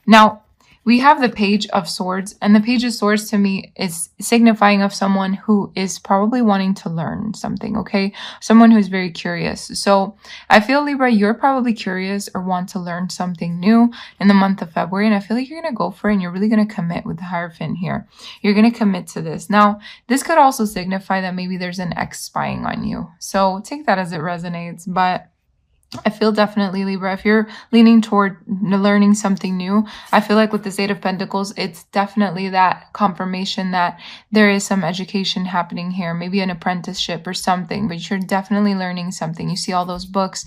Now, we have the Page of Swords, and the Page of Swords to me is signifying of someone who is probably wanting to learn something, okay? Someone who's very curious. So I feel, Libra, you're probably curious or want to learn something new in the month of February, and I feel like you're going to go for it and you're really going to commit with the Hierophant here. You're going to commit to this. Now, this could also signify that maybe there's an ex spying on you. So take that as it resonates, but I feel definitely, Libra, if you're leaning toward learning something new, I feel like with this Eight of Pentacles, it's definitely that confirmation that there is some education happening here, maybe an apprenticeship or something, but you're definitely learning something. You see all those books,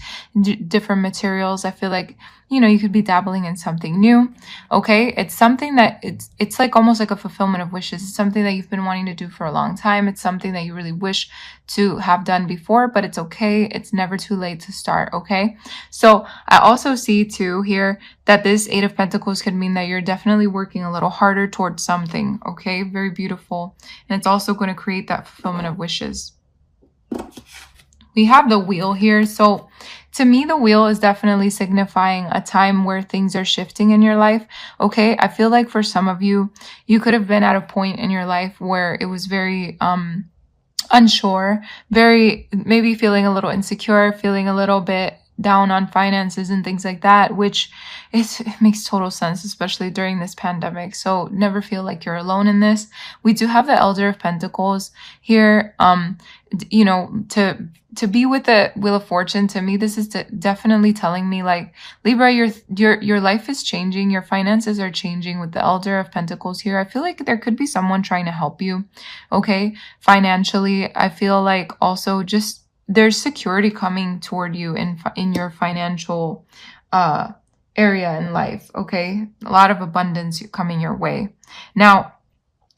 different materials. I feel like, you know, you could be dabbling in something new. Okay. It's something that it's like almost like a fulfillment of wishes. It's something that you've been wanting to do for a long time. It's something that you really wish to have done before, but it's okay. It's never too late to start. Okay. So I also see too here that this Eight of Pentacles could mean that you're definitely working a little harder towards something. Okay. Very beautiful. And it's also going to create that fulfillment of wishes. We have the Wheel here. So to me, the Wheel is definitely signifying a time where things are shifting in your life. Okay. I feel like for some of you, you could have been at a point in your life where it was very, unsure, very, maybe feeling a little insecure, feeling a little bit down on finances and things like that, which it makes total sense, especially during this pandemic. So never feel like you're alone in this. We do have the Elder of Pentacles here. You know, to be with the Wheel of Fortune, to me, this is definitely telling me like, Libra, your life is changing. Your finances are changing with the Elder of Pentacles here. I feel like there could be someone trying to help you. Okay. Financially, I feel like also just there's security coming toward you in your financial, area in life. Okay. A lot of abundance coming your way. Now,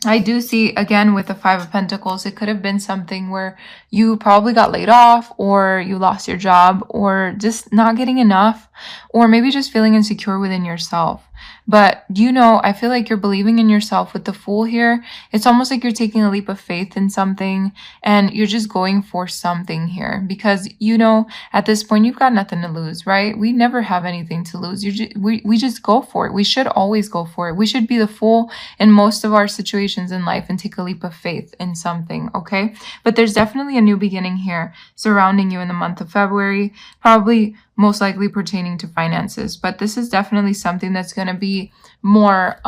I do see, again, with the Five of Pentacles, it could have been something where you probably got laid off or you lost your job or just not getting enough or maybe just feeling insecure within yourself. But, you know, I feel like you're believing in yourself with the Fool here. It's almost like you're taking a leap of faith in something and you're just going for something here because, you know, at this point, you've got nothing to lose, right? We never have anything to lose. We just go for it. We should always go for it. We should be the Fool in most of our situations in life and take a leap of faith in something, okay? But there's definitely a new beginning here surrounding you in the month of February, probably most likely pertaining to finances. But this is definitely something that's going to be more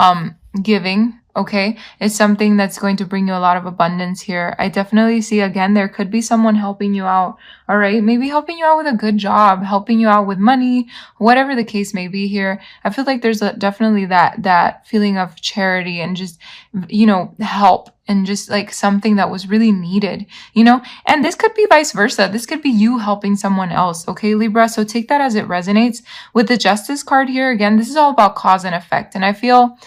giving, okay? It's something that's going to bring you a lot of abundance here. I definitely see, again, there could be someone helping you out, all right? Maybe helping you out with a good job, helping you out with money, whatever the case may be here. I feel like there's definitely that feeling of charity and just, you know, help and just like something that was really needed, you know? And this could be vice versa. This could be you helping someone else, okay, Libra? So take that as it resonates. With the Justice card here, again, this is all about cause and effect. And I feel,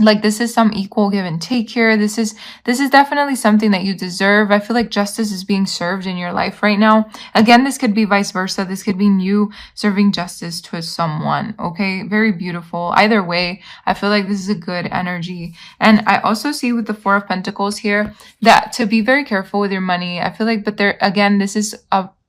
like this is some equal give and take here. This is definitely something that you deserve. I feel like justice is being served in your life right now. Again, this could be vice versa. This could be you serving justice to someone. Okay. Very beautiful. Either way, I feel like this is a good energy. And I also see with the Four of Pentacles here that to be very careful with your money. I feel like, but there, again, this is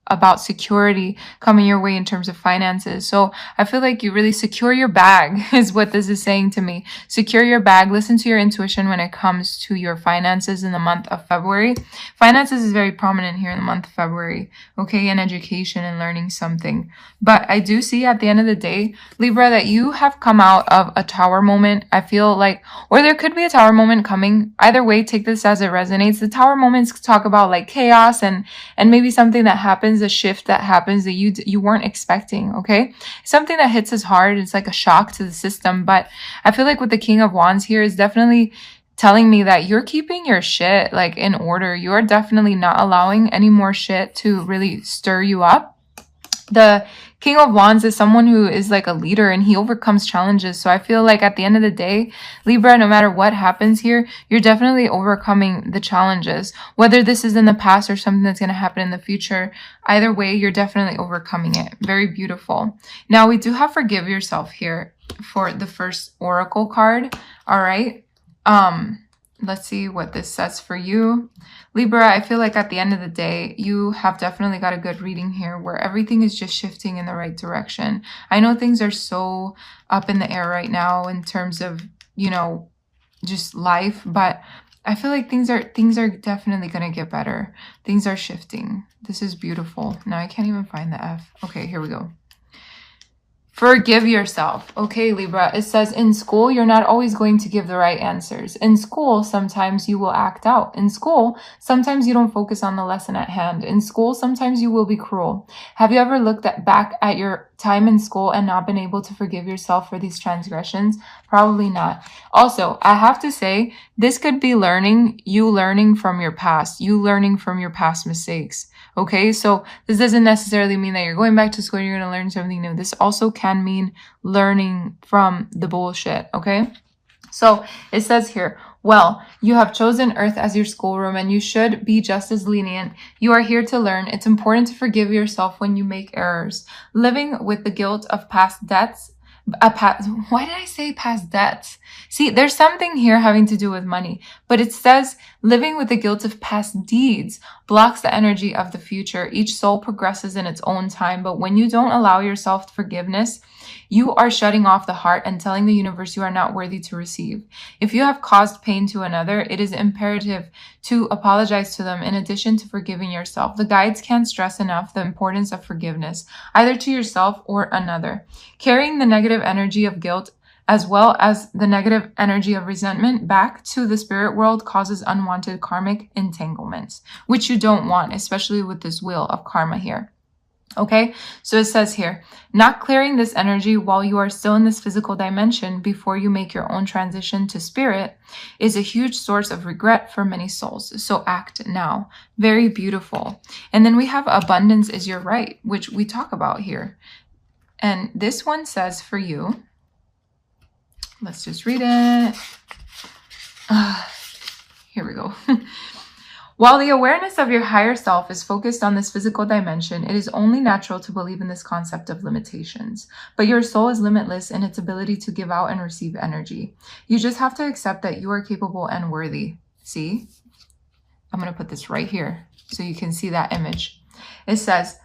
about security coming your way in terms of finances. So I feel like you really secure your bag is what this is saying to me. Secure your bag. Listen to your intuition when it comes to your finances in the month of February. Finances is very prominent here in the month of February. Okay. And education and learning something. But I do see at the end of the day, Libra, that you have come out of a tower moment. I feel like, or there could be a tower moment coming. Either way, take this as it resonates. The tower moments talk about like chaos and maybe something that happens, a shift that happens that you weren't expecting, okay? Something that hits us hard. It's like a shock to the system. But I feel like with the King of Wands here is definitely telling me that you're keeping your shit like in order. You're definitely not allowing any more shit to really stir you up. The King of Wands is someone who is like a leader and he overcomes challenges. So I feel like at the end of the day, Libra, no matter what happens here, you're definitely overcoming the challenges. Whether this is in the past or something that's going to happen in the future, either way, you're definitely overcoming it. Very beautiful. Now we do have Forgive Yourself here for the first Oracle card. All right. Let's see what this says for you. Libra, I feel like at the end of the day, you have definitely got a good reading here where everything is just shifting in the right direction. I know things are so up in the air right now in terms of, you know, just life, but I feel like things are definitely going to get better. Things are shifting. This is beautiful. Now I can't even find the F. Okay, here we go. Forgive yourself. Okay, Libra, it says in school, you're not always going to give the right answers. In school, sometimes you will act out. In school, sometimes you don't focus on the lesson at hand. In school, sometimes you will be cruel. Have you ever looked back at your time in school and not been able to forgive yourself for these transgressions? Probably not. Also, I have to say, this could be you learning from your past, you learning from your past mistakes. Okay, so this doesn't necessarily mean that you're going back to school and you're going to learn something new. This also can mean learning from the bullshit, okay? So it says here, well, you have chosen Earth as your schoolroom and you should be just as lenient. You are here to learn. It's important to forgive yourself when you make errors. Living with the guilt of past debts. Why did I say past debts? See, there's something here having to do with money, but it says living with the guilt of past deeds blocks the energy of the future. Each soul progresses in its own time, but when you don't allow yourself forgiveness, you are shutting off the heart and telling the universe you are not worthy to receive. If you have caused pain to another, it is imperative to apologize to them in addition to forgiving yourself. The guides can't stress enough the importance of forgiveness, either to yourself or another. Carrying the negative energy of guilt as well as the negative energy of resentment back to the spirit world causes unwanted karmic entanglements, which you don't want, especially with this wheel of karma here. Okay, so it says here, not clearing this energy while you are still in this physical dimension before you make your own transition to spirit is a huge source of regret for many souls. So act now. Very beautiful. And then we have abundance is your right, which we talk about here. And this one says for you, let's just read it. Here we go. While the awareness of your higher self is focused on this physical dimension, it is only natural to believe in this concept of limitations. But your soul is limitless in its ability to give out and receive energy. You just have to accept that you are capable and worthy. See? I'm going to put this right here so you can see that image. It says,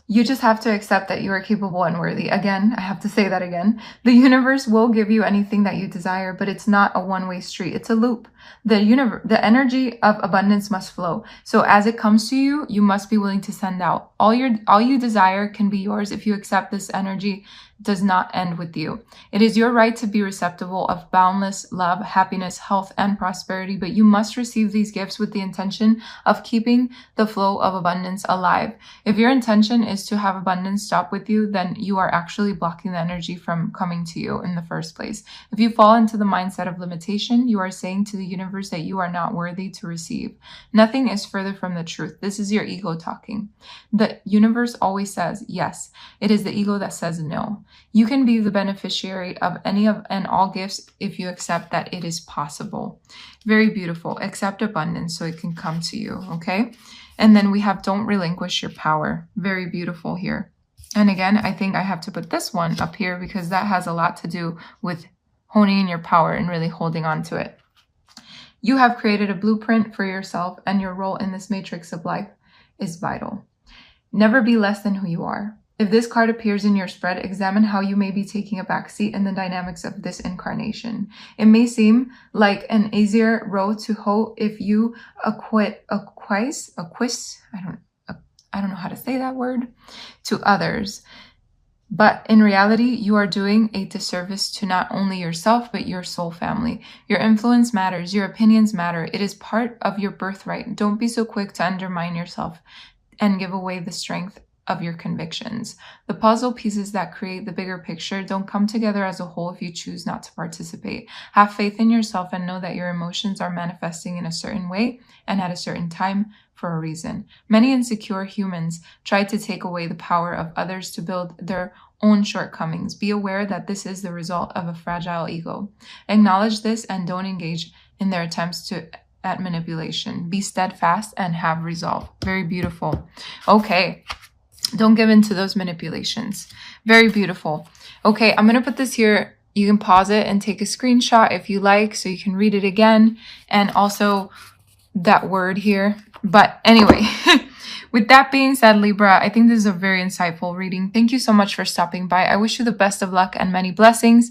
you just have to accept that you are capable and worthy. Again, I have to say that again. The universe will give you anything that you desire, but it's not a one-way street. It's a loop. The energy of abundance must flow. So as it comes to you, you must be willing to send out. All you desire can be yours if you accept this energy does not end with you. It is your right to be receptive of boundless love, happiness, health, and prosperity, but you must receive these gifts with the intention of keeping the flow of abundance alive. If your intention is to have abundance stop with you, then you are actually blocking the energy from coming to you in the first place. If you fall into the mindset of limitation, you are saying to the universe that you are not worthy to receive. Nothing is further from the truth. This is your ego talking. The universe always says yes. It is the ego that says no. You can be the beneficiary of any of and all gifts if you accept that it is possible. Very beautiful. Accept abundance so it can come to you, okay? And then we have don't relinquish your power. Very beautiful here. And again, I think I have to put this one up here because that has a lot to do with honing in your power and really holding on to it. You have created a blueprint for yourself and your role in this matrix of life is vital. Never be less than who you are. If this card appears in your spread, examine how you may be taking a backseat in the dynamics of this incarnation. It may seem like an easier road to hoe if you I don't know how to say that word, to others. But in reality, you are doing a disservice to not only yourself, but your soul family. Your influence matters. Your opinions matter. It is part of your birthright. Don't be so quick to undermine yourself and give away the strength of your convictions. The puzzle pieces that create the bigger picture don't come together as a whole if you choose not to participate. Have faith in yourself and know that your emotions are manifesting in a certain way and at a certain time for a reason. Many insecure humans try to take away the power of others to build their own shortcomings. Be aware that this is the result of a fragile ego. Acknowledge this and don't engage in their attempts at manipulation. Be steadfast and have resolve. Very beautiful. Okay. Don't give in to those manipulations. Very beautiful. Okay, I'm going to put this here You can pause it and take a screenshot if you like, so you can read it again. And also that word here. But anyway, with that being said, Libra, I think this is a very insightful reading. Thank you so much for stopping by. I wish you the best of luck and many blessings.